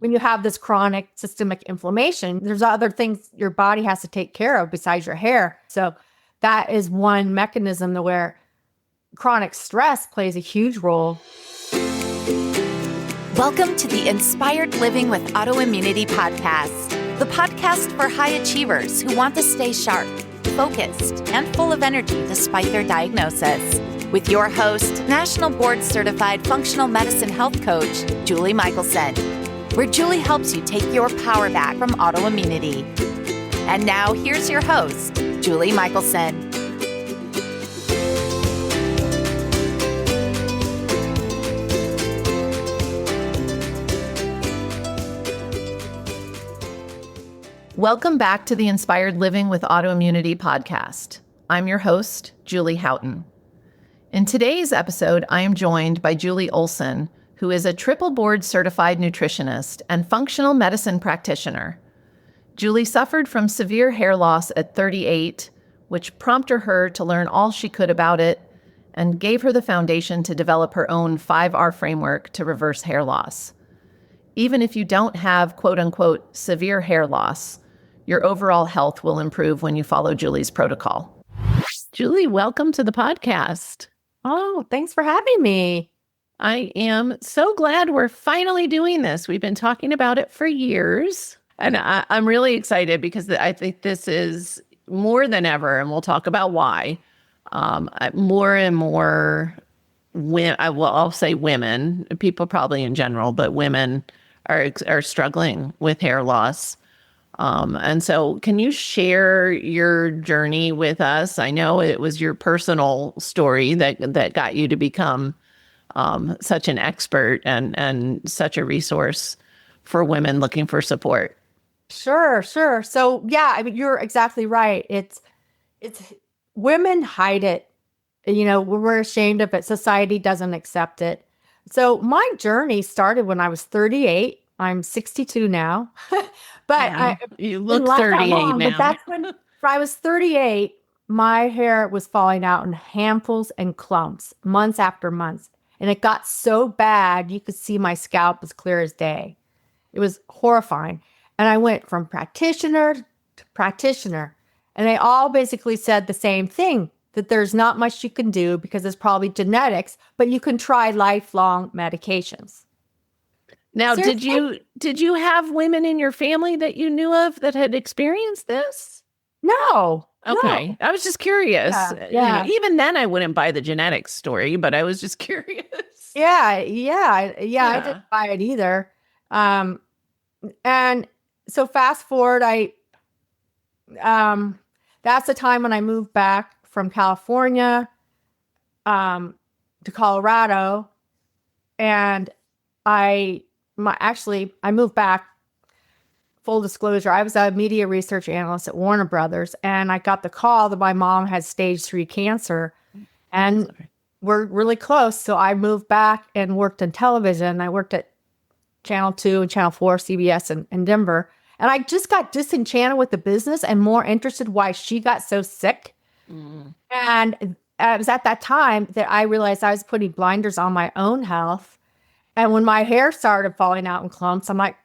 when you have this chronic systemic inflammation, there's other things your body has to take care of besides your hair. So that is one mechanism to where chronic stress plays a huge role. Welcome to the Inspired Living with Autoimmunity podcast, the podcast for high achievers who want to stay sharp, focused, and full of energy despite their diagnosis. With your host, National Board Certified Functional Medicine Health Coach, Julie Michelson, where Julie helps you take your power back from autoimmunity. And now here's your host, Julie Michelson. Welcome back to the Inspired Living with Autoimmunity podcast. I'm your host, Julie Houghton. In today's episode, I am joined by Julie Olson, who is a triple board certified nutritionist and functional medicine practitioner. Julie suffered from severe hair loss at 38, which prompted her to learn all she could about it and gave her the foundation to develop her own 5R framework to reverse hair loss. Even if you don't have quote-unquote severe hair loss, your overall health will improve when you follow Julie's protocol. Julie, welcome to the podcast. Oh, thanks for having me. I am so glad we're finally doing this. We've been talking about it for years, and I'm really excited because I think this is more than ever, and we'll talk about why. More and more, I'll say women, people probably in general, but women are struggling with hair loss. And so can you share your journey with us? I know it was your personal story that got you to become such an expert and such a resource for women looking for support. Sure. So yeah, I mean, you're exactly right. It's women hide it. You know, we're ashamed of it. Society doesn't accept it. So my journey started when I was 38. I'm 62 now. But you look 38 now. But that's when I was 38, my hair was falling out in handfuls and clumps, months after months. And it got so bad, you could see my scalp as clear as day. It was horrifying. And I went from practitioner to practitioner. And they all basically said the same thing, that there's not much you can do because it's probably genetics, but you can try lifelong medications. Now, Seriously? did you have women in your family that you knew of that had experienced this? No. Okay. I was just curious. Yeah. You know, even then I wouldn't buy the genetics story, but I was just curious. Yeah. I didn't buy it either. And so fast forward, that's the time when I moved back from California, to Colorado. And I moved back, full disclosure, I was a media research analyst at Warner Brothers, and I got the call that my mom had stage 3 cancer, and we're really close. So I moved back and worked in television. I worked at Channel 2 and Channel 4, CBS in Denver. And I just got disenchanted with the business and more interested why she got so sick. And it was at that time that I realized I was putting blinders on my own health. And when my hair started falling out in clumps, I'm like,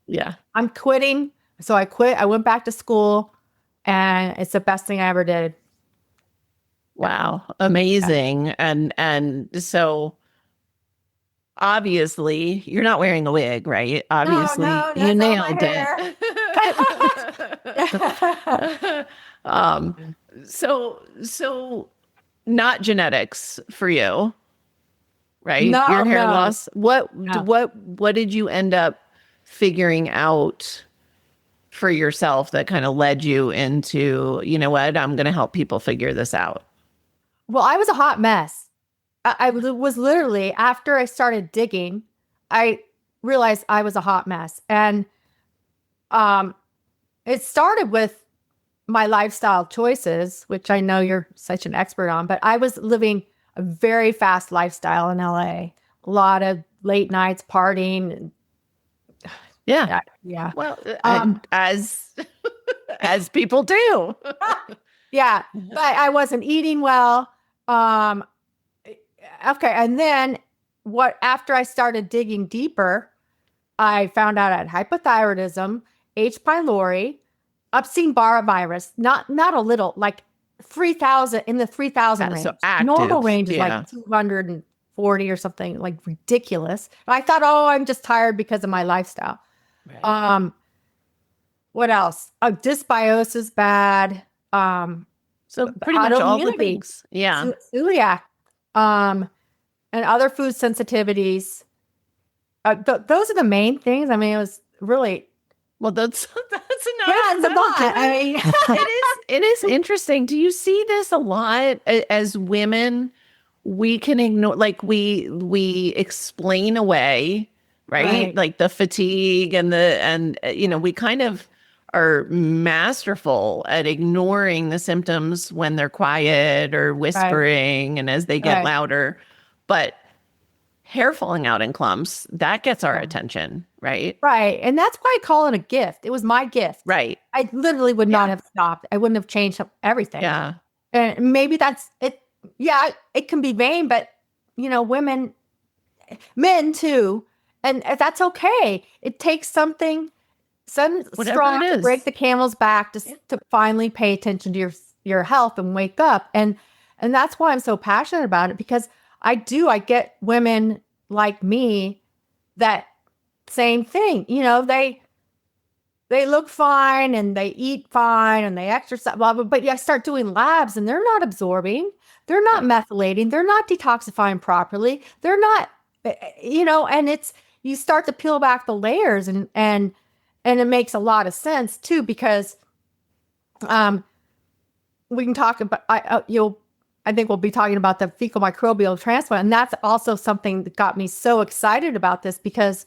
Yeah. I'm quitting. So I quit. I went back to school, and it's the best thing I ever did. Wow. Amazing. Yeah. And so obviously you're not wearing a wig, right? Obviously No, you nailed it. So not genetics for you, right? No, your hair no. loss. What did you end up figuring out for yourself that kind of led you into, you know what, I'm going to help people figure this out? Well, I was a hot mess. I was literally, after I started digging, I realized I was a hot mess. And it started with my lifestyle choices, which I know you're such an expert on, but I was living a very fast lifestyle in LA. A lot of late nights partying. Yeah. Yeah. Well, as people do. Yeah. But I wasn't eating well. Okay. And then after I started digging deeper, I found out I had hypothyroidism, H. pylori, Epstein-Barr virus, not a little, like 3,000 in the 3,000 range. So active. Normal range is like 240 or something, like ridiculous. I thought, oh, I'm just tired because of my lifestyle. Right. What else? Dysbiosis bad. So pretty much all the things. Yeah. Celiac. And other food sensitivities. Those are the main things. I mean, it was really. Well, that's enough. Yeah, it's a lot. I mean, it is interesting. Do you see this a lot as women? We can ignore, like we explain away, right? Like the fatigue and we kind of are masterful at ignoring the symptoms when they're quiet or whispering, and as they get louder. But hair falling out in clumps, that gets our attention, right? Right. And that's why I call it a gift. It was my gift. Right. I literally would not have stopped. I wouldn't have changed everything. Yeah. And maybe that's it. Yeah, it can be vain, but women, men too. And that's okay. It takes something strong to break the camel's back to finally pay attention to your health and wake up. And that's why I'm so passionate about it, because I get women like me that same thing. They look fine and they eat fine and they exercise, blah, blah, but I start doing labs and they're not absorbing. They're not methylating. They're not detoxifying properly. They're not, and you start to peel back the layers and it makes a lot of sense too, because we can talk about, I think we'll be talking about the fecal microbial transplant. And that's also something that got me so excited about this, because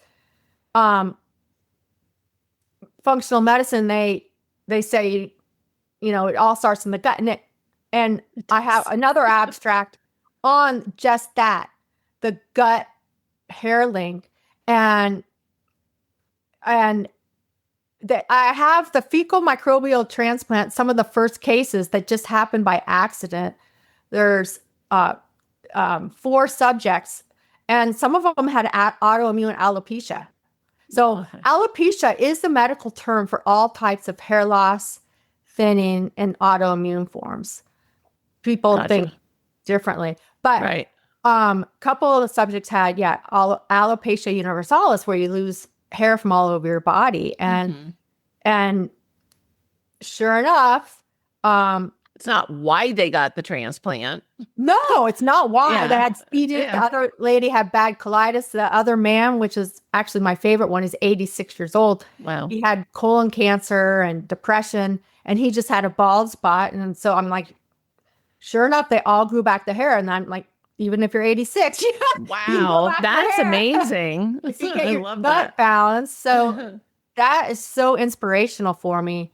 functional medicine, they say, it all starts in the gut. And I have another abstract on just that, the gut hair link. And that I have the fecal microbial transplant, some of the first cases that just happened by accident. There's 4 subjects, and some of them had autoimmune alopecia. So alopecia is the medical term for all types of hair loss, thinning, and autoimmune forms. People think differently, but couple of the subjects had alopecia universalis, where you lose hair from all over your body, and sure enough, it's not why they got the transplant. No, it's not why. They had speeding. The other lady had bad colitis. The other man, which is actually my favorite one, is 86 years old. Wow. He had colon cancer and depression, and he just had a bald spot. And so I'm like, sure enough, they all grew back the hair. And I'm like, even if you're 86, wow, that's amazing. You get your gut balance. So that is so inspirational for me.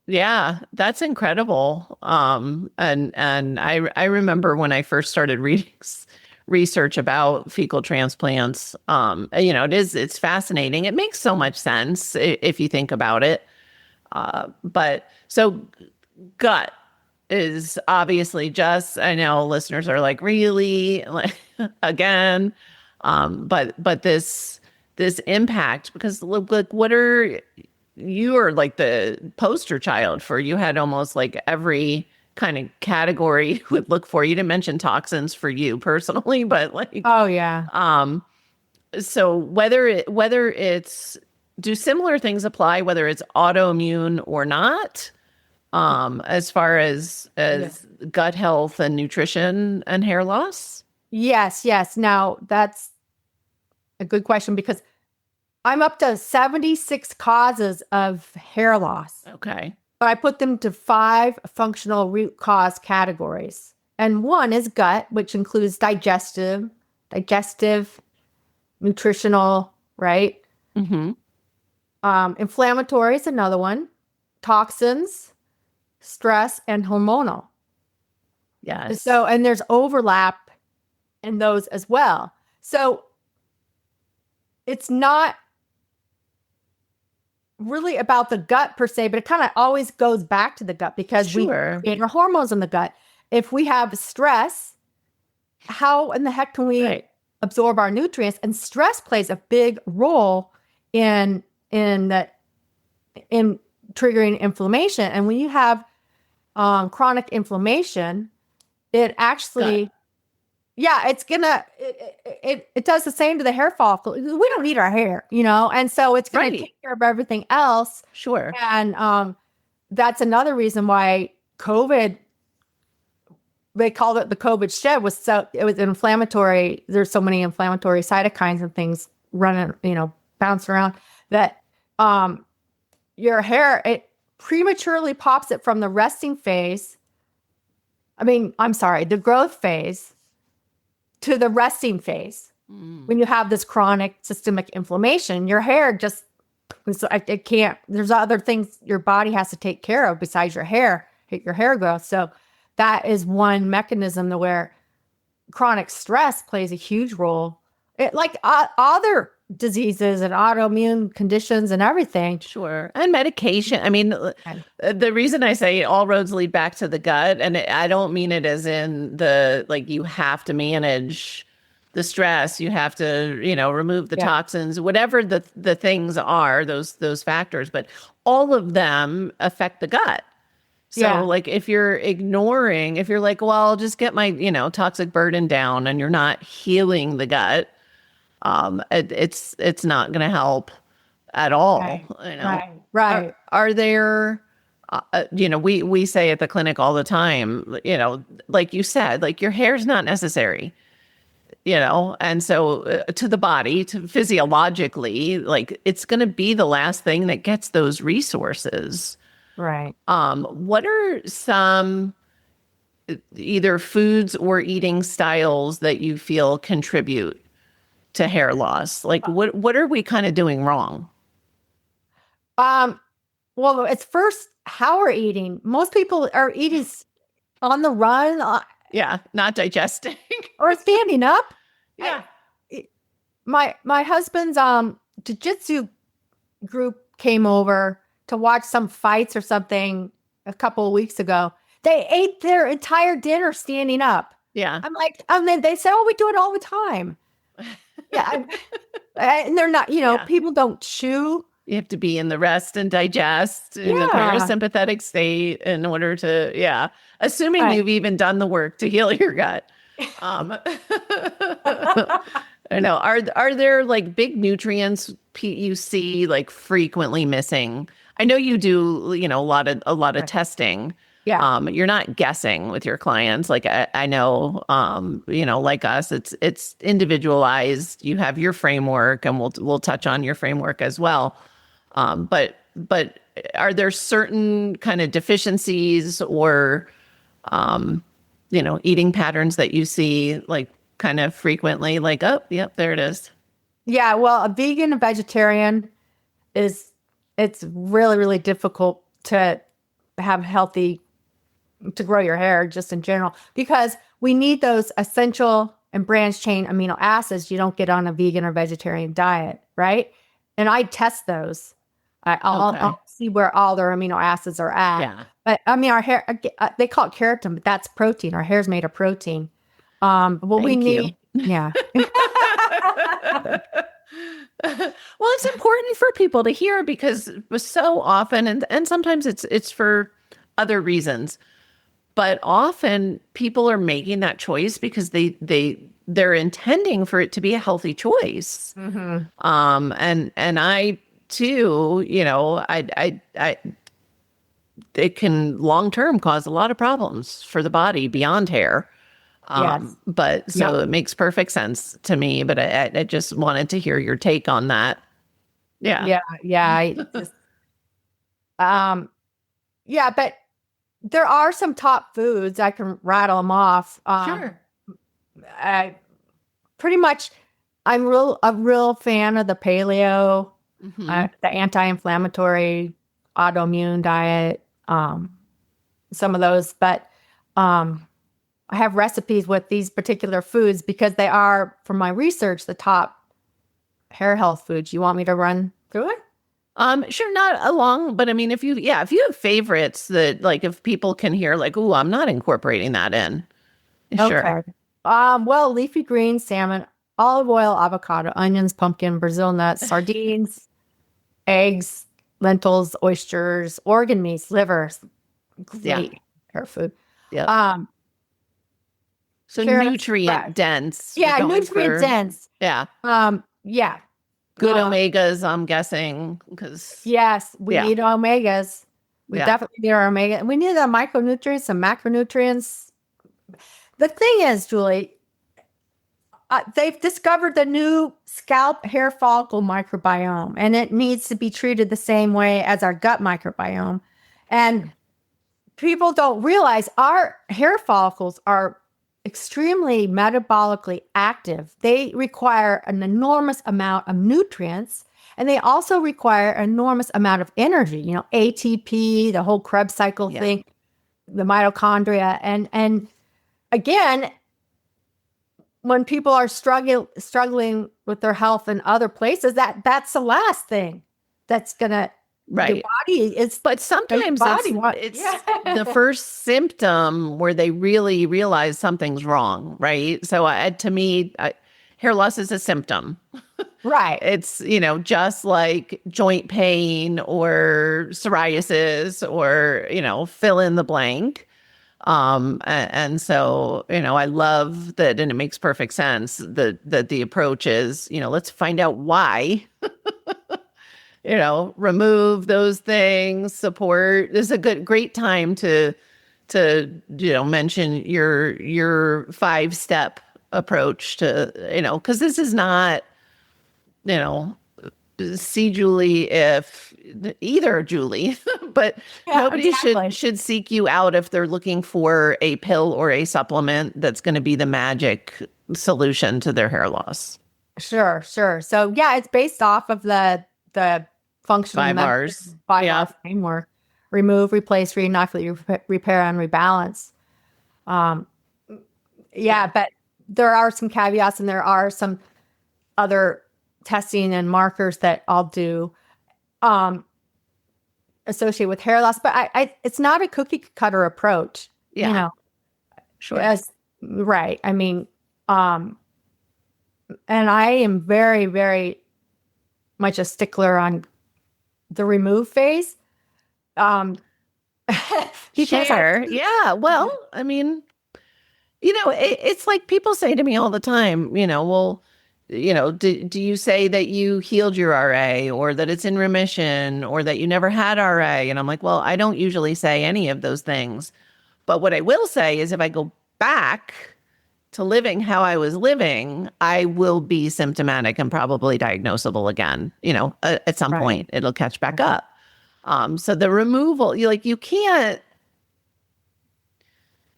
Yeah, that's incredible. And I remember when I first started reading research about fecal transplants, it's fascinating. It makes so much sense if you think about it. But so gut is obviously just, I know listeners are like, really? Again? But this impact, because look, you are like the poster child for, you had almost like every kind of category would look for. You didn't mention toxins for you personally, but like, oh yeah. So whether it's, do similar things apply, whether it's autoimmune or not, as far as gut health and nutrition and hair loss? Yes. Now that's a good question, because I'm up to 76 causes of hair loss. Okay. But I put them to 5 functional root cause categories. And one is gut, which includes digestive, nutritional, right? Inflammatory is another one. Toxins, stress, and hormonal. Yes. So, and there's overlap in those as well. So it's not really about the gut per se, but it kind of always goes back to the gut, because we create our hormones in the gut. If we have stress, how in the heck can we absorb our nutrients, and stress plays a big role in that in triggering inflammation. And when you have chronic inflammation, it actually, it's gonna it does the same to the hair follicle. We don't need our hair, and so it's gonna take care of everything else. Sure. And that's another reason why COVID, they called it the COVID shed, it was inflammatory. There's so many inflammatory cytokines and things running, bouncing around that your hair, it prematurely pops it from the resting phase. The growth phase to the resting phase. When you have this chronic systemic inflammation, your hair just, it can't, there's other things your body has to take care of besides your hair growth. So that is one mechanism to where chronic stress plays a huge role. Like other diseases and autoimmune conditions and everything. Sure. And medication. The reason I say all roads lead back to the gut, and I don't mean it as in you have to manage the stress, you have to, remove the toxins, whatever the things are, those factors, but all of them affect the gut. So if you're ignoring, if you're like, well, I'll just get my, toxic burden down, and you're not healing the gut, it's not going to help at all. Right. Are there, we say at the clinic all the time, like you said, your hair's not necessary, and so to the body, to physiologically, it's going to be the last thing that gets those resources. Right. What are some either foods or eating styles that you feel contribute to hair loss? What are we kind of doing wrong? Well, it's first how we're eating. Most people are eating on the run. Not digesting or standing up. Yeah. My husband's jiu-jitsu group came over to watch some fights or something a couple of weeks ago. They ate their entire dinner standing up. Yeah. I'm like, they say, oh, we do it all the time. Yeah. And they're not, people don't chew. You have to be in the rest and digest in the parasympathetic state in order to, assuming you've even done the work to heal your gut. I know. Are there big nutrients you see frequently missing? I know you do, a lot of testing. Yeah. You're not guessing with your clients. I know, like us, it's individualized. You have your framework, and we'll touch on your framework as well. But are there certain kind of deficiencies or, eating patterns that you see kind of frequently, oh, yep, there it is. Yeah. Well, a vegan and vegetarian it's really, really difficult to have to grow your hair just in general, because we need those essential and branched chain amino acids you don't get on a vegan or vegetarian diet. Right. And I test those. I'll see where all their amino acids are at. Yeah. But our hair, they call it keratin, but that's protein. Our hair is made of protein. We need, yeah. Well, it's important for people to hear, because so often, and sometimes it's for other reasons, but often people are making that choice because they're intending for it to be a healthy choice. Mm-hmm. And I too, it can long-term cause a lot of problems for the body beyond hair. Yes. But so it makes perfect sense to me, but I just wanted to hear your take on that. Yeah. Yeah. But there are some top foods. I can rattle them off. Sure. Pretty much, I'm a real fan of the paleo, the anti-inflammatory autoimmune diet, some of those, but I have recipes with these particular foods because they are, from my research, the top hair health foods. You want me to run through it? Sure, not along, but if you have favorites that if people can hear I'm not incorporating that in. Sure. Okay. Well, leafy greens, salmon, olive oil, avocado, onions, pumpkin, Brazil nuts, sardines, eggs, lentils, oysters, organ meats, livers. Great hair food. Yeah. So Carrots, nutrient bread. dense. Yeah, We're going nutrient for- dense. Yeah. Yeah. Good omegas, I'm guessing, because Yes, we need omegas. We definitely need our omega. We need the micronutrients, some macronutrients. The thing is, Julie, they've discovered the new scalp hair follicle microbiome, and it needs to be treated the same way as our gut microbiome. And people don't realize our hair follicles are extremely metabolically active. They require an enormous amount of nutrients, and they also require an enormous amount of energy, ATP, the whole Krebs cycle thing, the mitochondria. And again, when people are struggling with their health in other places, that's the last thing that's going to the body is. But sometimes it's the first symptom where they really realize something's wrong, right? So to me, hair loss is a symptom. Right. It's, just like joint pain or psoriasis or, fill in the blank. And so, I love that, and it makes perfect sense that the approach is, let's find out why. Remove those things, support. This is a great time to mention your 5-step approach to, because this is not, see Julie if either Julie, but nobody should seek you out if they're looking for a pill or a supplement that's going to be the magic solution to their hair loss. Sure. So it's based off of the functional 5 R's. 5R framework: remove, replace, reinoculate, repair, and rebalance. But there are some caveats, and there are some other testing and markers that I'll do associated with hair loss. But it's not a cookie cutter approach. Sure. Right. I mean, and I am very, very much a stickler on the remove phase. Sure. Yeah. Well, I mean, it's like people say to me all the time, do you say that you healed your RA, or that it's in remission, or that you never had RA? And I'm like, well, I don't usually say any of those things. But what I will say is if I go back to living how I was living, I will be symptomatic and probably diagnosable again. At some point it'll catch back up. So the removal, you can't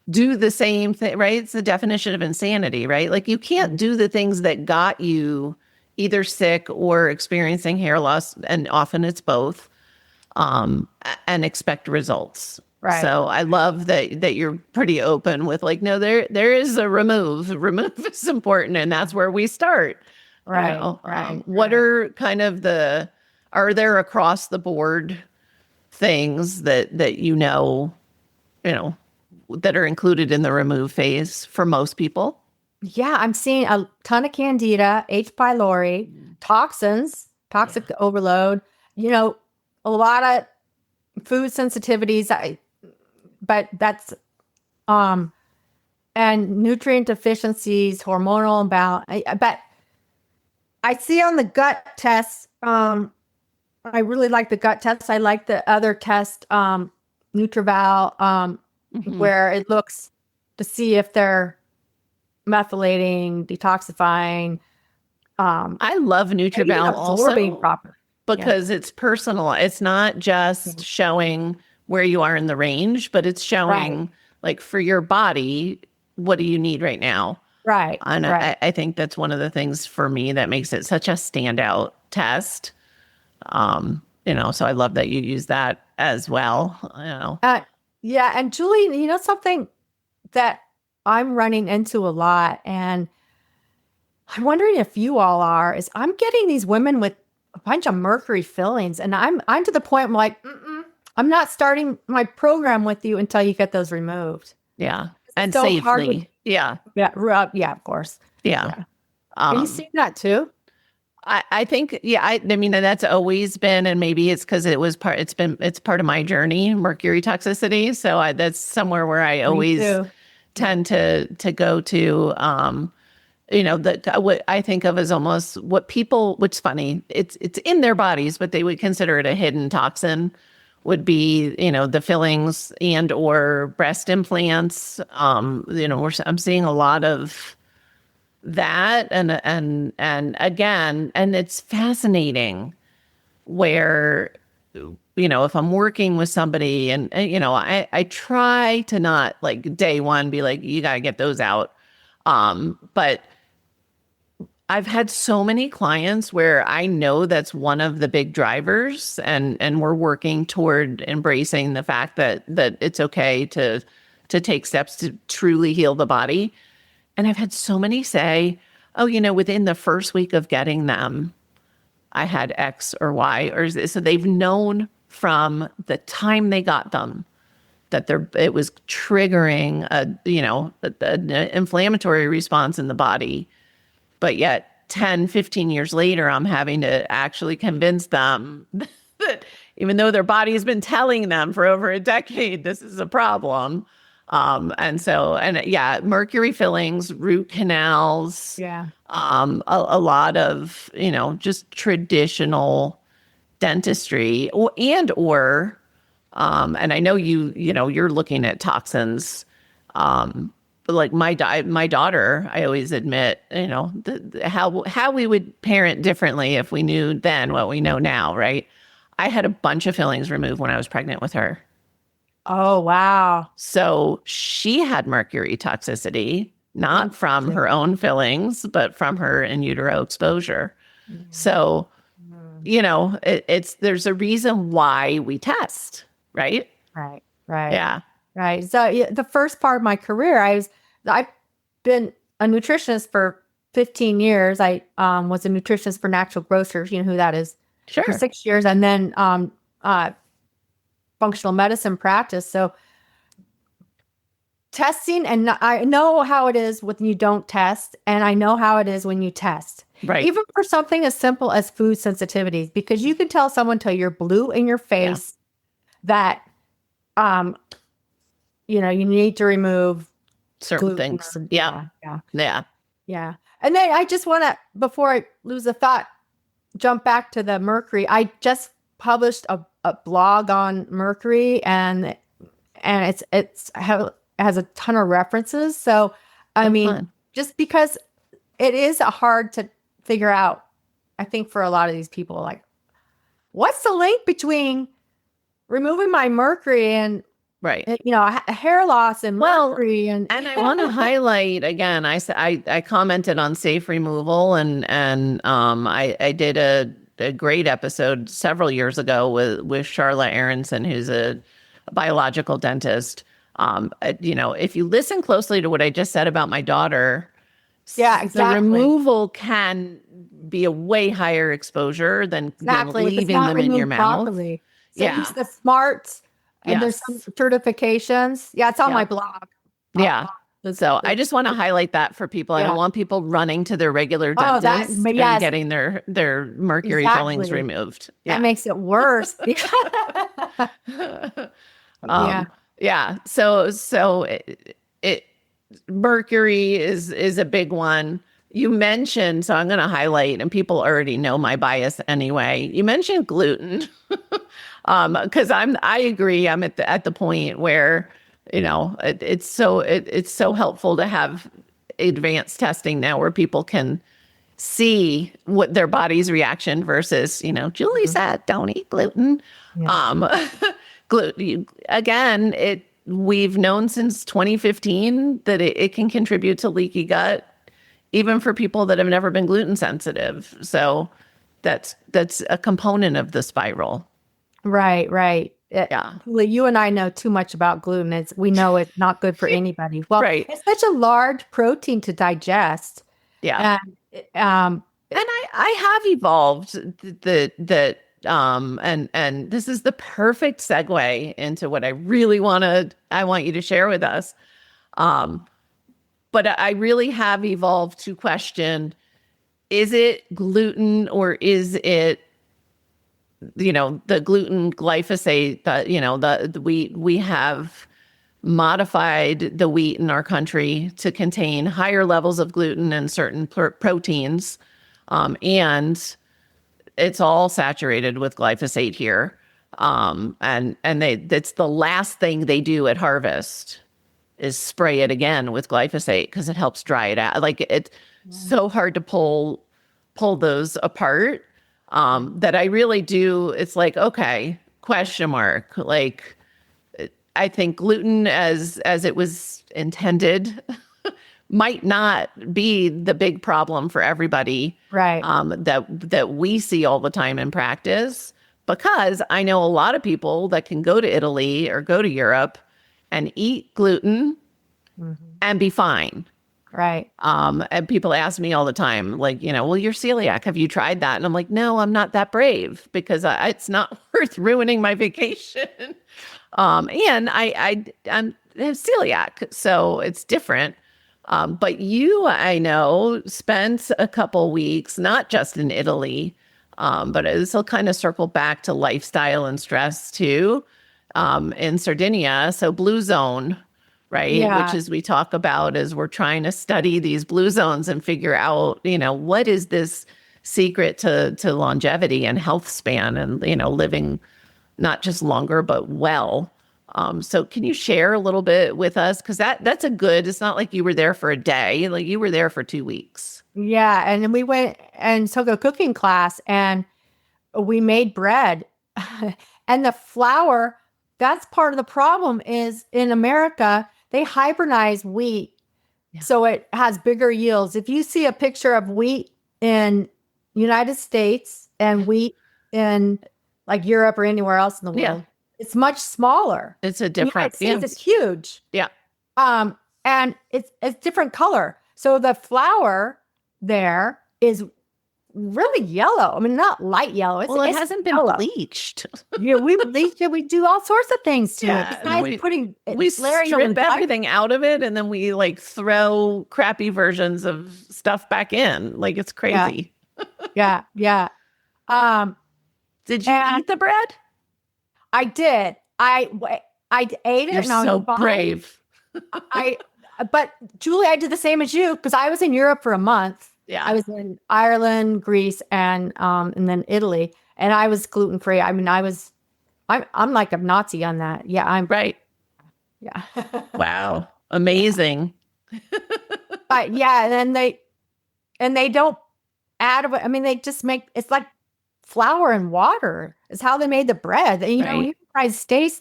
do the same thing, right? It's the definition of insanity, right? Like you can't do the things that got you either sick or experiencing hair loss, and often it's both, and expect results. Right. So I love that you're pretty open with no, there is a remove. Remove is important, and that's where we start. Right. What are kind of are there across the board things that that are included in the remove phase for most people? Yeah, I'm seeing a ton of candida, H. pylori, toxins, toxic overload, a lot of food sensitivities. But that's, and nutrient deficiencies, hormonal imbalance. But I see on the gut tests, I really like the gut tests. I like the other test, Nutraval, where it looks to see if they're methylating, detoxifying. I love Nutraval also proper because it's personal. It's not just showing where you are in the range, but it's showing for your body, what do you need right now? Right. And I think that's one of the things for me that makes it such a standout test. So I love that you use that as well. Yeah. And Julie, something that I'm running into a lot, and I'm wondering if you all are, is I'm getting these women with a bunch of mercury fillings, and I'm to the point I'm like, I'm not starting my program with you until you get those removed. Yeah. It's and so safely. hard Yeah. Yeah, of course. Yeah. Are you seeing that too? I think, yeah, I mean, that's always been, and maybe it's because it's part of my journey, mercury toxicity. So that's somewhere where I Me always too. tend to go to, what I think of as almost what people, which is funny, it's in their bodies, but they would consider it a hidden toxin, would be, the fillings and or breast implants. I'm seeing a lot of that, and again, and it's fascinating where, if I'm working with somebody and I try to not like day one be like, you got to get those out. But I've had so many clients where I know that's one of the big drivers, and we're working toward embracing the fact that it's okay to take steps to truly heal the body. And I've had so many say, oh, within the first week of getting them, I had X or Y or Z. So they've known from the time they got them that it was triggering an inflammatory response in the body. But yet 10, 15 years later, I'm having to actually convince them that even though their body has been telling them for over a decade, this is a problem. Mercury fillings, root canals, Yeah. a lot of, just traditional dentistry and I know you're looking at toxins, but like my daughter, I always admit, how we would parent differently if we knew then what we know now, right? I had a bunch of fillings removed when I was pregnant with her. Oh, wow. So she had mercury toxicity, not from her own fillings, but from her in utero exposure. Mm-hmm. So, there's a reason why we test, right? Right. Right. Yeah. Right. So the first part of my career, I've been a nutritionist for 15 years. I was a nutritionist for Natural Grocers. You know who that is? Sure. For 6 years. And then functional medicine practice. So testing, and I know how it is when you don't test, and I know how it is when you test. Right. Even for something as simple as food sensitivities, because you can tell someone till you're blue in your face that, you need to remove certain things. Yeah. Yeah. And then I just want to, before I lose a thought, jump back to the mercury. I just published a blog on mercury, and it has a ton of references. So, I mean, fun. Just because it is hard to figure out, I think for a lot of these people, like, what's the link between removing my mercury and right, hair loss and mercury? And I want to highlight again. I commented on safe removal, and I did a great episode several years ago with Charlotte Aronson, who's a biological dentist. If you listen closely to what I just said about my daughter, yeah, exactly. The removal can be a way higher exposure than leaving them in your mouth. Properly. So use the smarts, and there's some certifications. Yeah, it's on my blog. Yeah. So I just want to highlight that for people. I don't want people running to their regular dentist and getting their mercury fillings removed. Yeah. That makes it worse. Yeah. So mercury is a big one. You mentioned, so I'm going to highlight, and people already know my bias anyway. You mentioned gluten, because I agree. I'm at the point where, it's so helpful to have advanced testing now where people can see what their body's reaction versus, Julie said, don't eat gluten. Yeah. Gluten, again, we've known since 2015 that it can contribute to leaky gut, even for people that have never been gluten sensitive. So that's a component of the spiral. Right. Yeah. You and I know too much about gluten. We know it's not good for anybody. Well, right. It's such a large protein to digest. Yeah. And I have evolved that and this is the perfect segue into what I want you to share with us. But I really have evolved to question, is it gluten or is it, the gluten glyphosate that, the wheat? We have modified the wheat in our country to contain higher levels of gluten and certain proteins. And it's all saturated with glyphosate here. That's the last thing they do at harvest is spray it again with glyphosate because it helps dry it out. Like it's so hard to pull those apart. That I really do. It's like, okay, question mark. Like, I think gluten as it was intended might not be the big problem for everybody. Right. That we see all the time in practice, because I know a lot of people that can go to Italy or go to Europe and eat gluten and be fine. Right. And people ask me all the time, like, well, you're celiac. Have you tried that? And I'm like, no, I'm not that brave because it's not worth ruining my vacation. And I'm celiac, so it's different. But you, I know, spent a couple weeks, not just in Italy, but this will kind of circle back to lifestyle and stress too, in Sardinia. So blue zone. Right. Yeah. Which is we talk about as we're trying to study these blue zones and figure out, what is this secret to longevity and health span and, living not just longer, but well. So can you share a little bit with us? Because that's it's not like you were there for a day, like you were there for 2 weeks. Yeah. And then we went and took a cooking class and we made bread. And the flour, that's part of the problem is in America, they hybridize wheat. Yeah. So it has bigger yields. If you see a picture of wheat in United States and wheat in like Europe or anywhere else in the world, it's much smaller. It's a different, the United States is huge. Yeah. And it's different color. So the flour there is really yellow. I mean, not light yellow. It hasn't been bleached. Yeah, we bleach it. We do all sorts of things to it. Besides we strip everything out of it, and then we like throw crappy versions of stuff back in. Like it's crazy. Yeah. Did you eat the bread? I did. I ate it. You're and I was so fine. brave. But Julie, I did the same as you because I was in Europe for a month. Yeah. I was in Ireland, Greece, and then Italy, and I was gluten free. I mean, I'm like a Nazi on that. Yeah, I'm right. Yeah. Wow. Amazing. But yeah, and they don't add. I mean, they just make it's like flour and water. It's how they made the bread. And, you know, United States,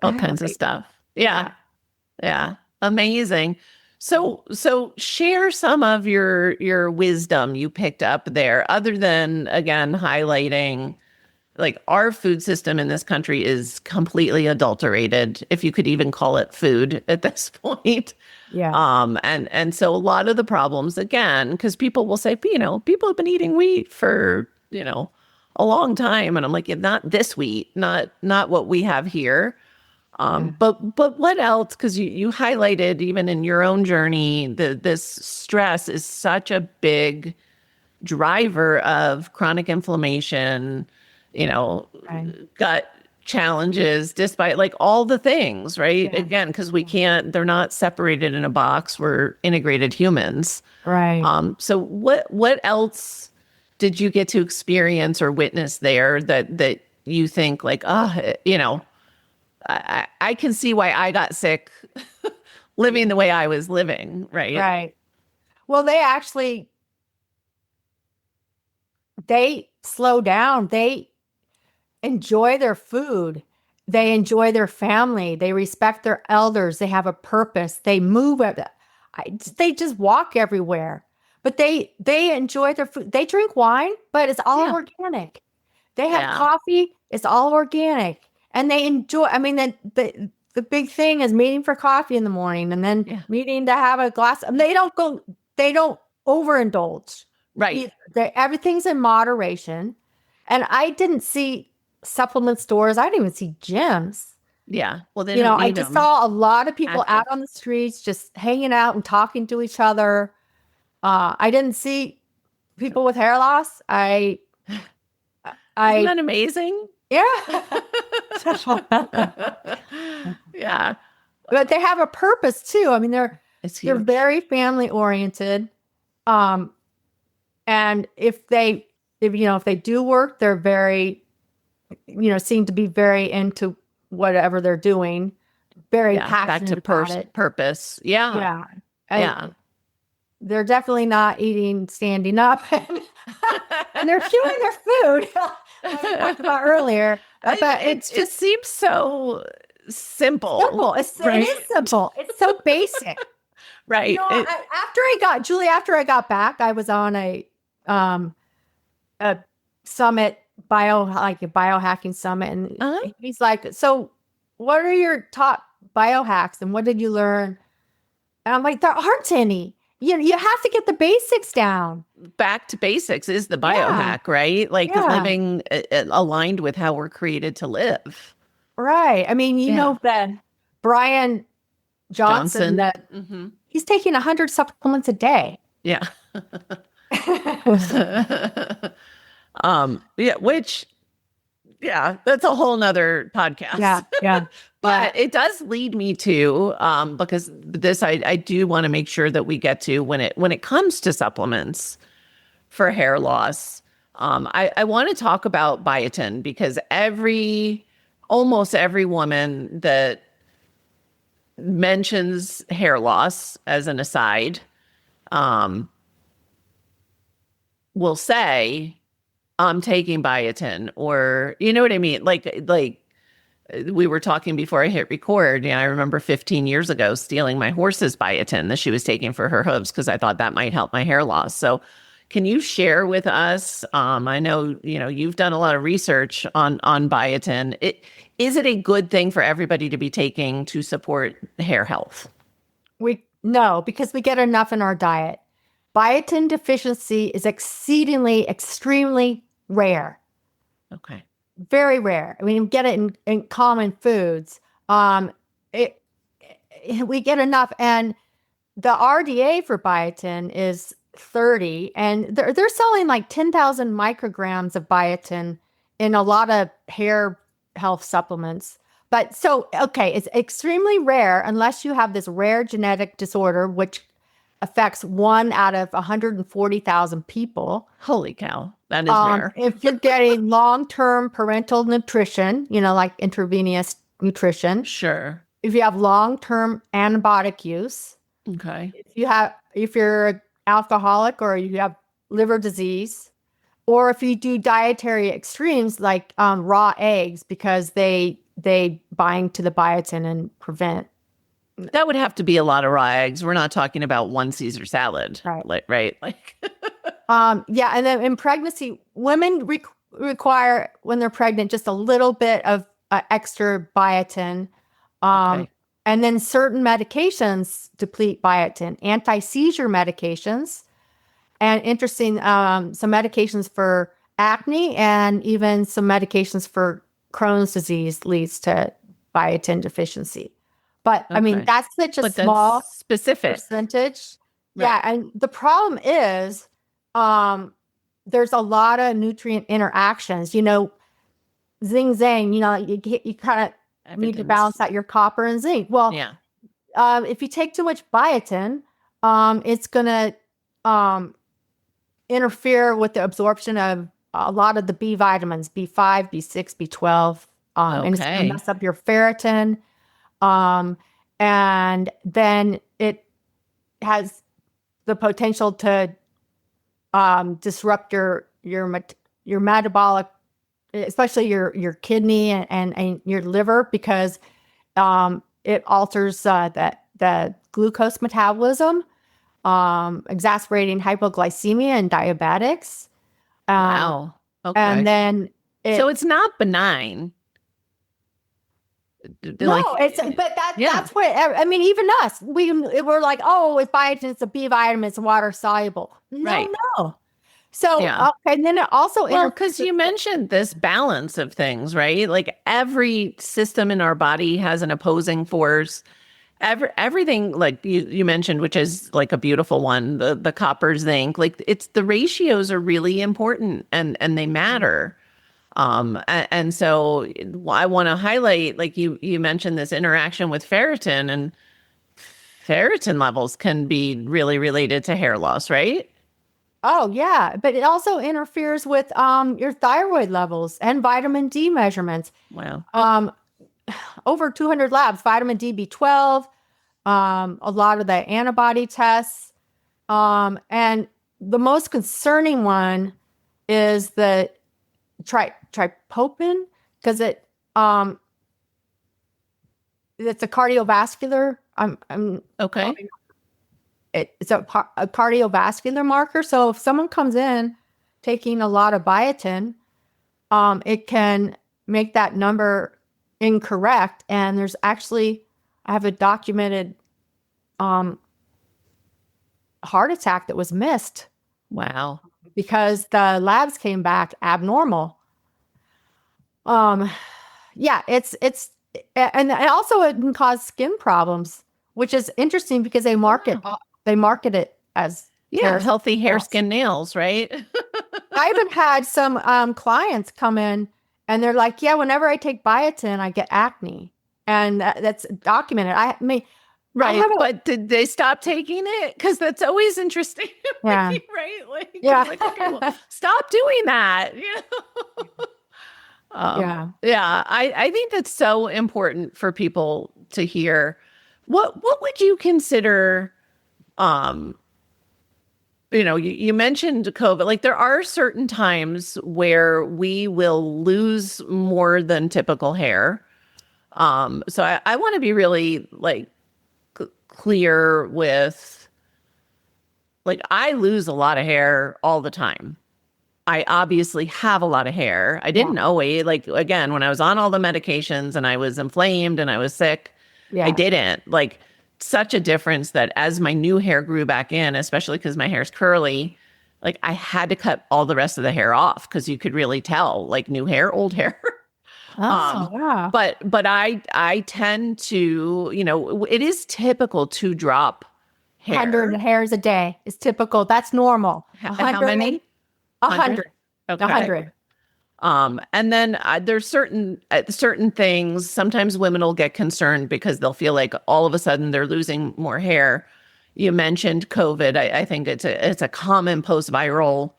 all kinds of stuff. Yeah. Amazing. So share some of your wisdom you picked up there, other than, again, highlighting like our food system in this country is completely adulterated, if you could even call it food at this point. Yeah. And so a lot of the problems, again, because people will say, people have been eating wheat for, a long time. And I'm like, not this wheat, not what we have here. But what else? Because you highlighted even in your own journey, this stress is such a big driver of chronic inflammation, gut challenges, despite like all the things, right? Yeah. Again, because they're not separated in a box. We're integrated humans. Right. So what else did you get to experience or witness there that you think like, I can see why I got sick living the way I was living, right? Right. Well, they slow down. They enjoy their food. They enjoy their family. They respect their elders. They have a purpose. They move. They just walk everywhere. But they enjoy their food. They drink wine, but it's all organic. They have coffee. It's all organic. And they enjoy, the big thing is meeting for coffee in the morning and then meeting to have a glass. They don't overindulge. Right. Everything's in moderation. And I didn't see supplement stores. I didn't even see gyms. Yeah. Well, I just saw a lot of people out on the streets, just hanging out and talking to each other. I didn't see people with hair loss. Isn't that amazing? Yeah. Yeah. But they have a purpose too. I mean, they're Huge. very family oriented. And if they do work, they're very, seem to be very into whatever they're doing. Very passionate about it. Purpose. Yeah. Yeah. Yeah. They're definitely not eating standing up, and they're chewing their food. Like we talked about earlier, but it just seems so simple. Simple. It is simple. It's so basic. Right. After I got back, I was on a summit, a biohacking summit, and he's like, "So, what are your top biohacks, and what did you learn?" And I'm like, "There aren't any. You have to get the basics down. Back to basics is the biohack, right? Like living aligned with how we're created to live." Right. I mean, you know that Brian Johnson that he's taking 100 supplements a day. Yeah. That's a whole nother podcast. Yeah. But it does lead me to, because this, I do want to make sure that we get to when it comes to supplements for hair loss. I want to talk about biotin, because almost every woman that mentions hair loss as an aside, will say, "I'm taking biotin," or, you know what I mean? Like we were talking before I hit record. I remember 15 years ago stealing my horse's biotin that she was taking for her hooves because I thought that might help my hair loss. So can you share with us? I know, you've done a lot of research on biotin. Is it a good thing for everybody to be taking to support hair health? No, because we get enough in our diet. Biotin deficiency is extremely rare. Okay. Very rare. I mean, you get it in common foods. We get enough, and the RDA for biotin is 30, and they're selling like 10,000 micrograms of biotin in a lot of hair health supplements. But it's extremely rare unless you have this rare genetic disorder, which affects 1 out of 140,000 people. Holy cow. That is rare. If you're getting long-term parental nutrition, like intravenous nutrition. Sure. If you have long-term antibiotic use. Okay. If you're an alcoholic, or you have liver disease, or if you do dietary extremes like raw eggs, because they bind to the biotin and prevent. That would have to be a lot of raw eggs. We're not talking about one Caesar salad, right? Right. And then in pregnancy, women require, when they're pregnant, just a little bit of extra biotin. And then certain medications deplete biotin, anti-seizure medications, and some medications for acne, and even some medications for Crohn's disease leads to biotin deficiency. But I mean, that's such a small specific percentage. Right. Yeah. And the problem is, there's a lot of nutrient interactions, yin zang, you kind of need to balance out your copper and zinc. Well, if you take too much biotin, it's going to interfere with the absorption of a lot of the B vitamins, B5, B6, B12, and it's going to mess up your ferritin. And then it has the potential to disrupt your metabolic, especially your kidney and your liver, because it alters the glucose metabolism, exacerbating hypoglycemia and diabetics. Wow. Okay. And then so it's not benign. That's what, I mean, even us, we're like, oh, it's biotin, it's a B vitamin, it's water soluble. No. So, okay, and then it also, because you mentioned this balance of things, right? Like every system in our body has an opposing force. Everything like you mentioned, which is like a beautiful one, the copper zinc, like it's the ratios are really important and they matter. And so I want to highlight, like you mentioned this interaction with ferritin, and ferritin levels can be really related to hair loss, right? Oh yeah, but it also interferes with your thyroid levels and vitamin D measurements. Wow. Over 200 labs, vitamin D, B12, a lot of the antibody tests. And the most concerning one is the tripopin, because it's a cardiovascular. Okay. It's a cardiovascular marker. So if someone comes in taking a lot of biotin, it can make that number incorrect. And there's actually, I have a documented heart attack that was missed. Wow. Because the labs came back abnormal. Yeah, and also it can cause skin problems, which is interesting because they market it as healthy hair, skin, nails, right? I even had some clients come in and they're like, yeah, whenever I take biotin, I get acne. And that's documented. Right. But did they stop taking it? Because that's always interesting. Yeah. Right. Like, yeah. Like, okay, well, stop doing that. Yeah. Yeah. I think that's so important for people to hear. What would you consider, you mentioned COVID, like there are certain times where we will lose more than typical hair. So I want to be really like clear with, like, I lose a lot of hair all the time. I obviously have a lot of hair. I didn't always, like, again, when I was on all the medications and I was inflamed and I was sick, I didn't. Like, such a difference that as my new hair grew back in, especially because my hair's curly, like I had to cut all the rest of the hair off because you could really tell, like, new hair, old hair. Yeah. But I tend to, it is typical to drop hair. 100 hairs a day is typical. That's normal. How many? 100. Okay. 100. And then there's certain things. Sometimes women will get concerned because they'll feel like all of a sudden they're losing more hair. You mentioned COVID. I think it's a common post-viral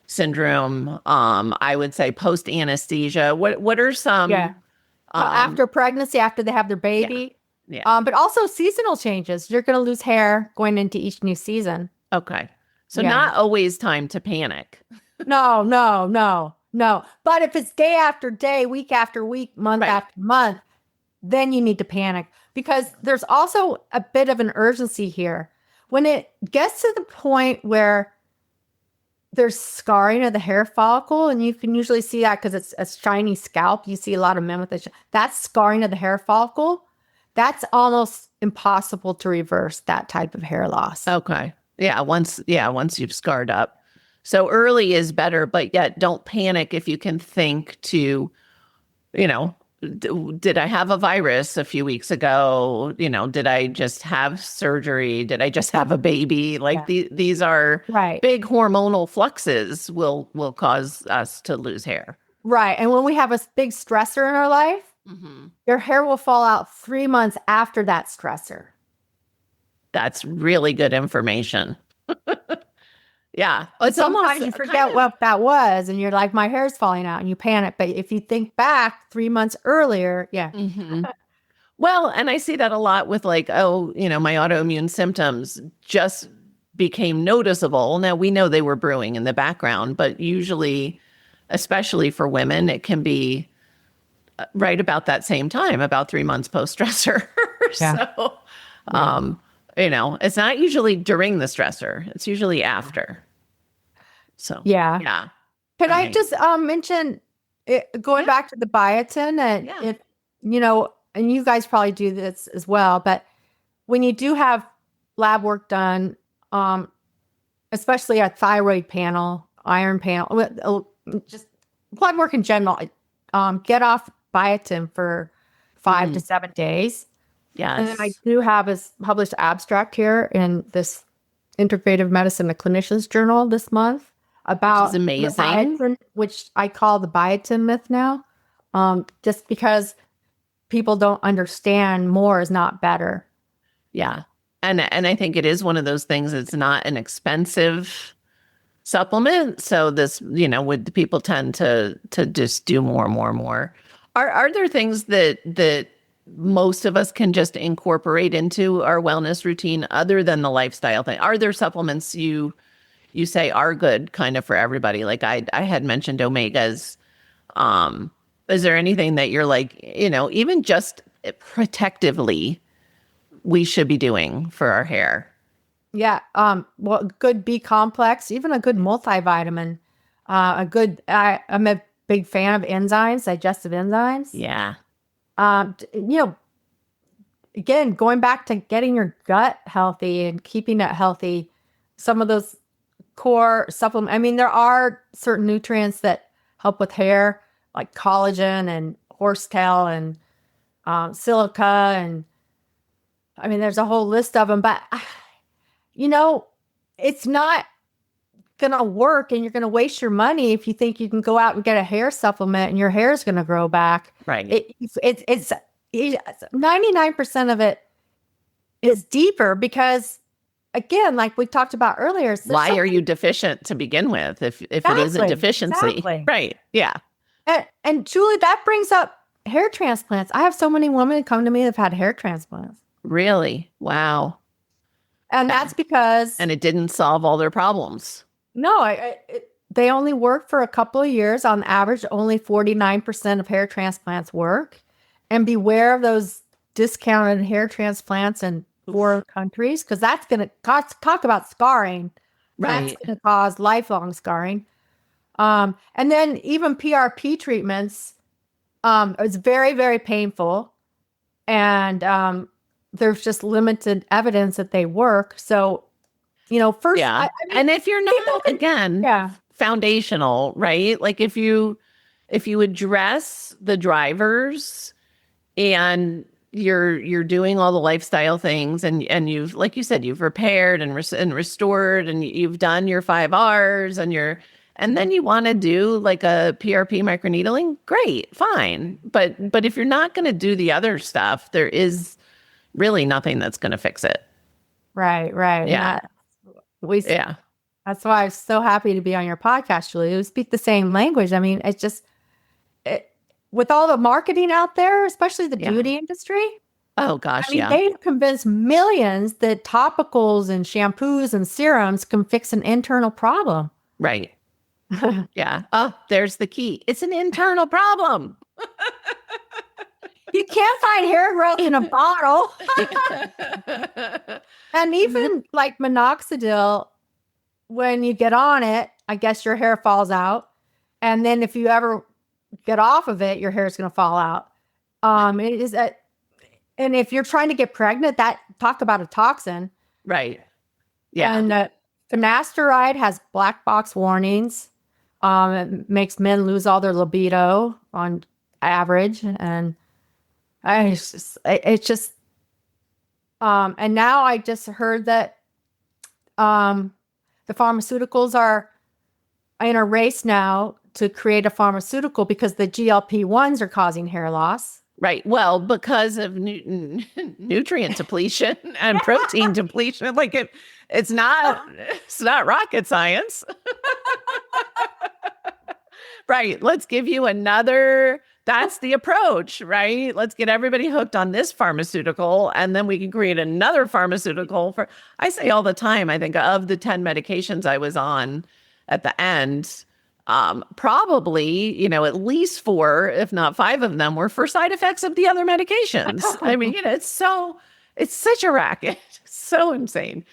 syndrome. I would say post anesthesia. What are some? After pregnancy, after they have their baby. Yeah. But also seasonal changes. You're going to lose hair going into each new season. Okay. So not always time to panic. No. But if it's day after day, week after week, month after month, then you need to panic, because there's also a bit of an urgency here. When it gets to the point where there's scarring of the hair follicle, and you can usually see that because it's a shiny scalp. You see a lot of men with it. That's scarring of the hair follicle. That's almost impossible to reverse, that type of hair loss. Okay. Yeah. Once you've scarred up. So early is better, but yet don't panic if you can think to, did I have a virus a few weeks ago? Did I just have surgery? Did I just have a baby? Like these are big hormonal fluxes will cause us to lose hair. Right. And when we have a big stressor in our life, your hair will fall out 3 months after that stressor. That's really good information. Yeah. Sometimes you forget what that was and you're like, my hair's falling out, and you panic. But if you think back 3 months earlier, Well, and I see that a lot with like, my autoimmune symptoms just became noticeable. Now we know they were brewing in the background, but usually, especially for women, it can be right about that same time, about 3 months post-stressor. So, it's not usually during the stressor. It's usually after. So, yeah. Can I just mention, going back to the biotin, and and you guys probably do this as well, but when you do have lab work done, especially a thyroid panel, iron panel, just blood work in general, get off biotin for 5 to 7 days. And then I Yes. do have a published abstract here in this Integrative Medicine, the Clinicians Journal this month Which is about the amazing. biotin, which I call the biotin myth now, just because people don't understand more is not better. Yeah. And I think it is one of those things, it's not an expensive supplement. So this, would people tend to just do more and more and more. Are there things that most of us can just incorporate into our wellness routine other than the lifestyle thing? Are there supplements you say are good kind of for everybody? Like I had mentioned omegas. Is there anything that you're like, even just protectively we should be doing for our hair? Yeah. Well, good B complex, even a good multivitamin, I'm a big fan of enzymes, digestive enzymes. Yeah. Again, going back to getting your gut healthy and keeping it healthy, some of those core supplements, I mean, there are certain nutrients that help with hair, like collagen and horsetail and silica. And I mean, there's a whole list of them, but it's not going to work and you're going to waste your money if you think you can go out and get a hair supplement and your hair is going to grow back. Right. It's 99% of it is deeper because, again, like we talked about earlier, Why are you deficient to begin with if it is a deficiency? Exactly. Right. Yeah. And Julie, that brings up hair transplants. I have so many women come to me that have had hair transplants. Really? Wow. And that's because... And it didn't solve all their problems. No, they only work for a couple of years. On average, only 49% of hair transplants work. And beware of those discounted hair transplants in poor countries, because that's going to talk about scarring. Right. That's going to cause lifelong scarring. And then even PRP treatments, it's very, very painful. And there's just limited evidence that they work. So, first, yeah. And if you're not, foundational, right? Like if you address the drivers and you're doing all the lifestyle things and you've, like you said, you've repaired and restored and you've done your 5 R's and then you want to do like a PRP microneedling, great, fine. But if you're not going to do the other stuff, there is really nothing that's going to fix it. Right. Yeah. That's why I'm so happy to be on your podcast, Julie. We speak the same language. I mean, it's just with all the marketing out there, especially the beauty industry. Oh gosh, they convince millions that topicals and shampoos and serums can fix an internal problem. Right. Yeah. Oh, there's the key. It's an internal problem. You can't find hair growth in a bottle. And even like minoxidil, when you get on it, I guess your hair falls out. And then if you ever get off of it, your hair is going to fall out. And if you're trying to get pregnant, talk about a toxin. Right. Yeah. And finasteride has black box warnings. It makes men lose all their libido on average. And and now I just heard that the pharmaceuticals are in a race now to create a pharmaceutical because the GLP-1s are causing hair loss. Right. Well, because of nutrient depletion and protein depletion, like it's not rocket science. Right. Let's give you another. That's the approach, right? Let's get everybody hooked on this pharmaceutical, and then we can create another pharmaceutical I say all the time, I think of the 10 medications I was on at the end, probably, at least 4, if not 5 of them were for side effects of the other medications. I mean, it's such a racket. So insane.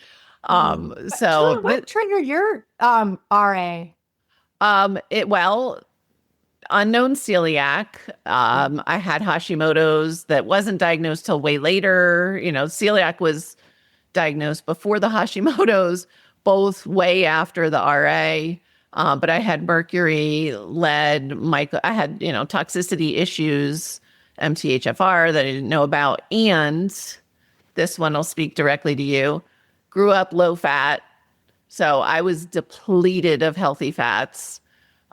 What triggered your RA? Unknown celiac. I had Hashimoto's that wasn't diagnosed till way later. Celiac was diagnosed before the Hashimoto's, both way after the RA. But I had mercury, lead, I had, toxicity issues MTHFR that I didn't know about. And this one will speak directly to you. Grew up low fat. So I was depleted of healthy fats.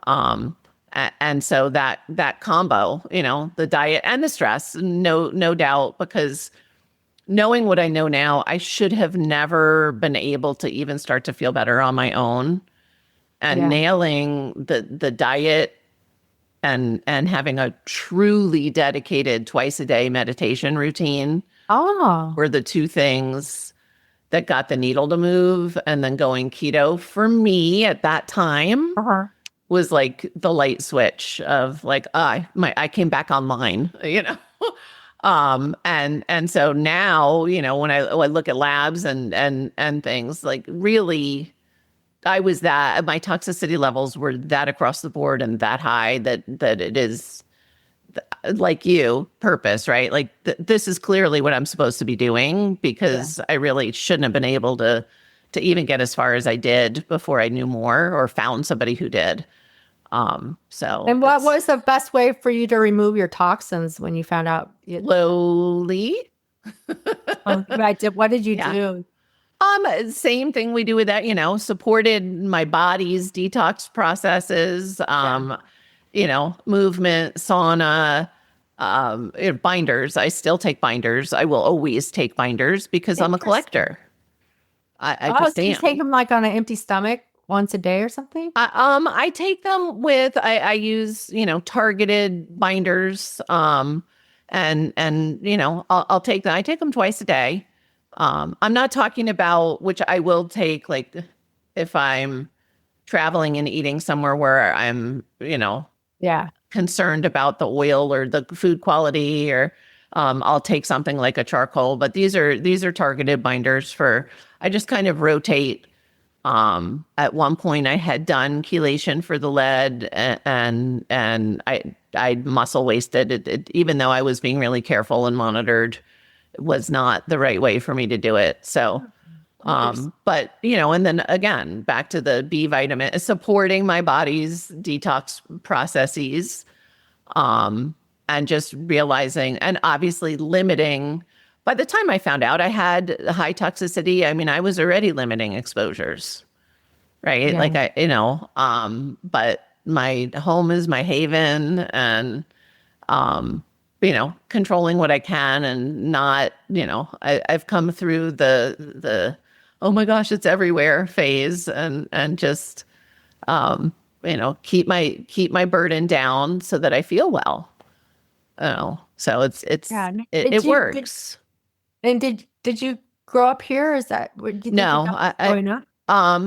And so that combo, the diet and the stress, no doubt, because knowing what I know now, I should have never been able to even start to feel better on my own. And nailing the diet and having a truly dedicated twice a day meditation routine were the two things that got the needle to move. And then going keto for me at that time was like the light switch of like, I came back online, and so now, when I look at labs and things, like really, my toxicity levels were that across the board and that high that it is like purpose, right? Like this is clearly what I'm supposed to be doing, because I really shouldn't have been able to even get as far as I did before I knew more or found somebody who did. And what was the best way for you to remove your toxins when you found out? Slowly. What did you do? Same thing we do with that, supported my body's detox processes, movement, sauna, binders. I still take binders. I will always take binders because I'm a collector. So you take them like on an empty stomach once a day or something? I take them with, I use, targeted binders, and I'll take them. I take them twice a day. I'm not talking about, which I will take, like if I'm traveling and eating somewhere where I'm, concerned about the oil or the food quality, or I'll take something like a charcoal, but these are targeted binders I just kind of rotate. At one point I had done chelation for the lead, and I muscle wasted it, even though I was being really careful and monitored. It was not the right way for me to do it. So, but and then again, back to the B vitamin, supporting my body's detox processes, and just realizing, and obviously limiting. By the time I found out I had high toxicity, I mean, I was already limiting exposures, right? Yeah. Like but my home is my haven, and, controlling what I can and not, I've come through the, oh my gosh, it's everywhere phase, and just, keep my burden down so that I feel well. So it works. Did you grow up here? Is that what you No,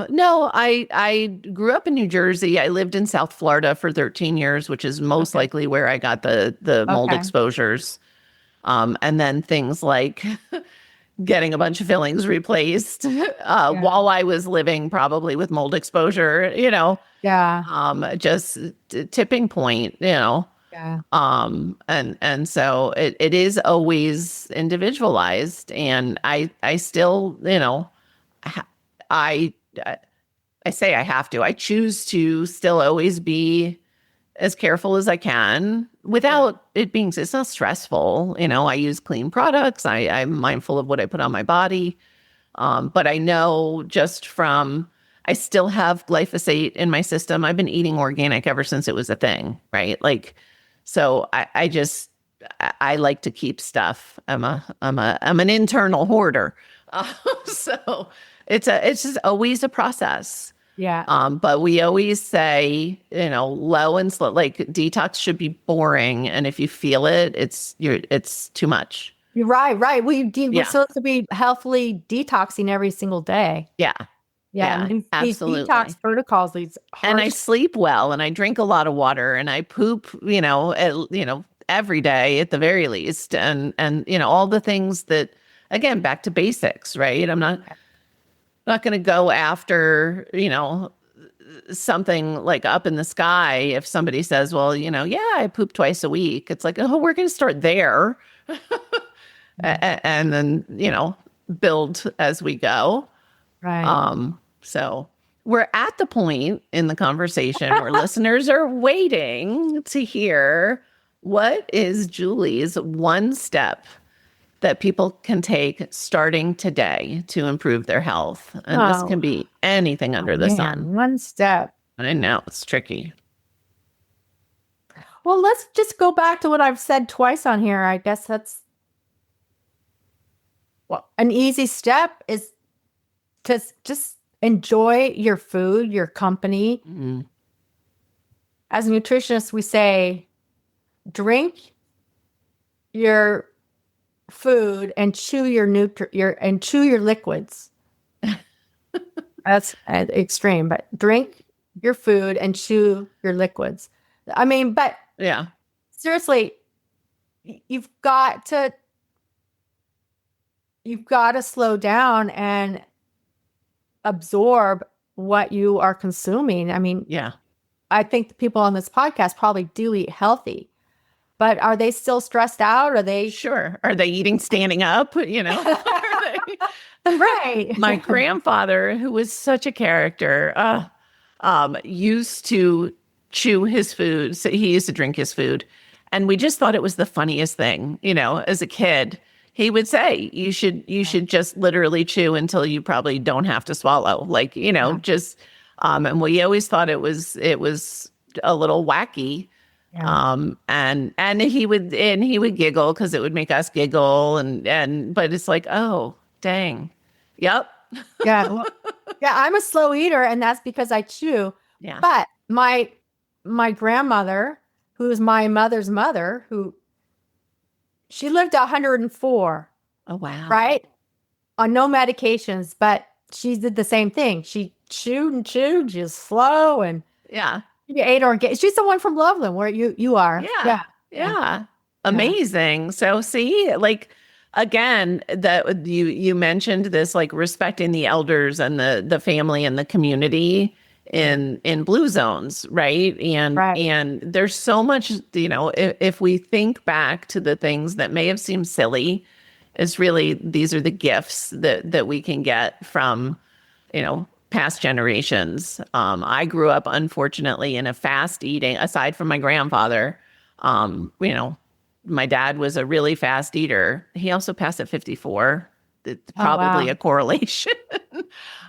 no, I grew up in New Jersey. I lived in South Florida for 13 years, which is most likely where I got the mold exposures. And then things like getting a bunch of fillings replaced while I was living probably with mold exposure, just tipping point, Yeah. And so it is always individualized, and I still, I say I have to. I choose to still always be as careful as I can without it being, it's not stressful. I use clean products. I'm mindful of what I put on my body. But I know just from, I still have glyphosate in my system. I've been eating organic ever since it was a thing, right? Like, so I like to keep stuff. I'm an internal hoarder. So it's just always a process. Yeah. But we always say, low and slow, like detox should be boring. And if you feel it, it's too much. You're right. We're supposed to be healthily detoxing every single day. Yeah. Yeah. And absolutely. These detox protocols, these harsh... And I sleep well, and I drink a lot of water, and I poop, every day at the very least. And all the things that, again, back to basics, right? I'm not going to go after, something like up in the sky. If somebody says, well, I poop twice a week, it's like, oh, we're going to start there. And then, build as we go. Right. So we're at the point in the conversation where listeners are waiting to hear What is Julie's one step that people can take starting today to improve their health? And this can be anything under the sun. One step. I know it's tricky. Well, let's just go back to what I've said twice on here. I guess that's an easy step is to just enjoy your food, your company. Mm-hmm. As nutritionists, we say, drink your food and chew your liquids. That's extreme, but drink your food and chew your liquids. I mean, but yeah, seriously, you've got to slow down and absorb what you are consuming. I mean, yeah. I think the people on this podcast probably do eat healthy, but are they still stressed out? Are they Sure. Are they eating standing up? You know, right? My grandfather, who was such a character, used to chew his food. So he used to drink his food. And we just thought it was the funniest thing, you know, as a kid. He would say, you should just literally chew until you probably don't have to swallow. Like, you know, just, and we always thought it was a little wacky. Yeah. And he would giggle because it would make us giggle. But it's like, oh, dang. Yep. Yeah. Well, yeah. I'm a slow eater, and that's because I chew. Yeah. But my grandmother, who is my mother's mother, she lived 104. Oh, wow. Right? On no medications, but she did the same thing. She chewed and chewed, just slow, and yeah. She ate organic. She's the one from Loveland, where you are. Yeah. Amazing. So see, like, again, that you mentioned this, like respecting the elders and the family and the community in blue zones, right? And there's so much, you know, if we think back to the things that may have seemed silly, it's really, these are the gifts that we can get from, you know, past generations. I grew up, unfortunately, in a fast eating, aside from my grandfather. You know, my dad was a really fast eater. He also passed at 54. It's probably a correlation.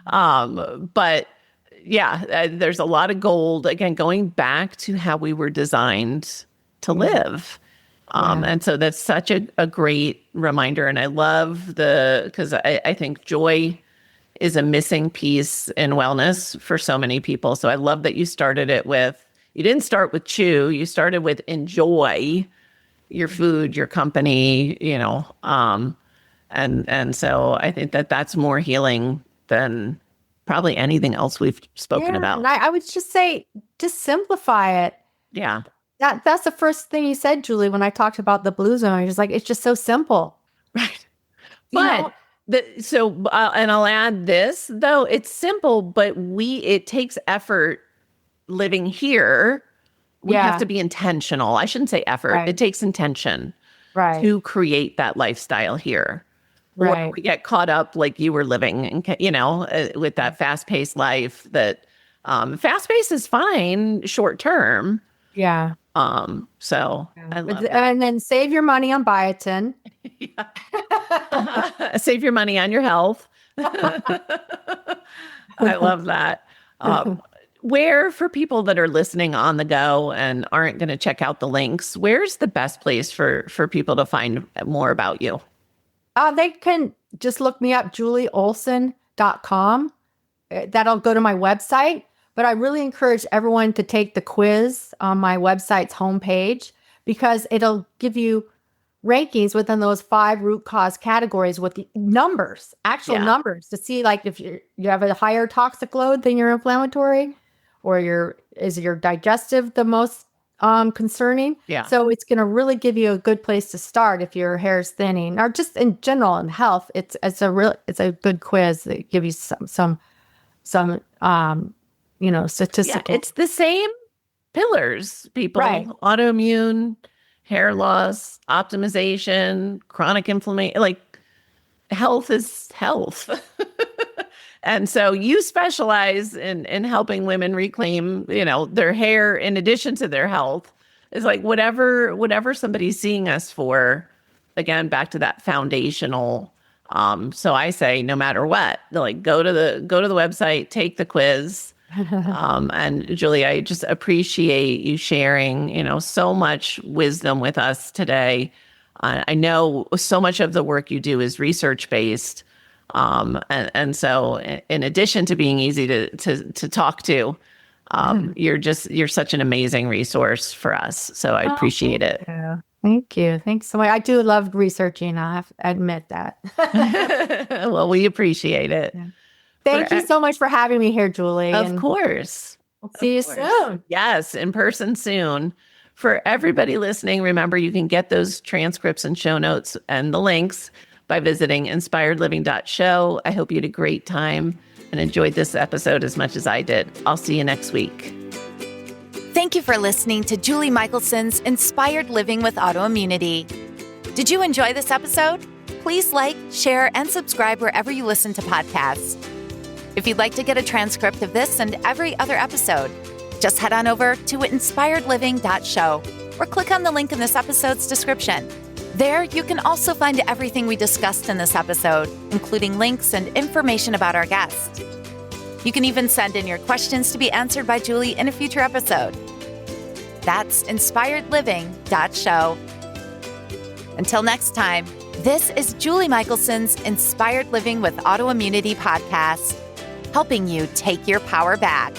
But yeah, there's a lot of gold, again, going back to how we were designed to live. And so that's such a great reminder. And I love because I think joy is a missing piece in wellness for so many people. So I love that you started it with, you didn't start with chew, you started with enjoy your food, your company, you know. And so I think that's more healing than probably anything else we've spoken about. And I would just say, just simplify it. Yeah. That's the first thing you said, Julie, when I talked about the blue zone. You're just like, it's just so simple. Right. But and I'll add this, though, it's simple, but it takes effort living here. We have to be intentional. I shouldn't say effort. Right. It takes intention to create that lifestyle here. Right. Or we get caught up like you were living, you know, with that fast-paced life that fast-paced is fine short term. Yeah. So I love that. And then save your money on biotin. Save your money on your health. I love that. Where, for people that are listening on the go and aren't going to check out the links, where's the best place for people to find more about you? They can just look me up, julieolson.com. That'll go to my website. But I really encourage everyone to take the quiz on my website's homepage, because it'll give you rankings within those 5 root cause categories with the numbers, actual numbers, to see like if you have a higher toxic load than your inflammatory, or is your digestive the most concerning. Yeah. So it's going to really give you a good place to start if your hair is thinning, or just in general in health. It's a good quiz that give you some you know, statistical. Yeah, it's the same pillars, people. Right. Autoimmune, hair loss, optimization, chronic inflammation. Like, health is health. And so you specialize in helping women reclaim, you know, their hair in addition to their health. It's like whatever somebody's seeing us for, again, back to that foundational. So I say, no matter what, like go to the website, take the quiz. And Julie, I just appreciate you sharing, so much wisdom with us today. I know so much of the work you do is research-based. And so in addition to being easy to talk to, you're such an amazing resource for us. So I appreciate it. Thank you. Thanks so much. I do love researching. I have to admit that. Well, we appreciate it. Yeah. Thank you so much for having me here, Julie. Of course. We'll see you soon. Yes, in person soon. For everybody listening, remember you can get those transcripts and show notes and the links by visiting inspiredliving.show. I hope you had a great time and enjoyed this episode as much as I did. I'll see you next week. Thank you for listening to Julie Michelson's Inspired Living with Autoimmunity. Did you enjoy this episode? Please like, share, and subscribe wherever you listen to podcasts. If you'd like to get a transcript of this and every other episode, just head on over to inspiredliving.show or click on the link in this episode's description. There, you can also find everything we discussed in this episode, including links and information about our guest. You can even send in your questions to be answered by Julie in a future episode. That's inspiredliving.show. Until next time, this is Julie Michelson's Inspired Living with Autoimmunity podcast, helping you take your power back.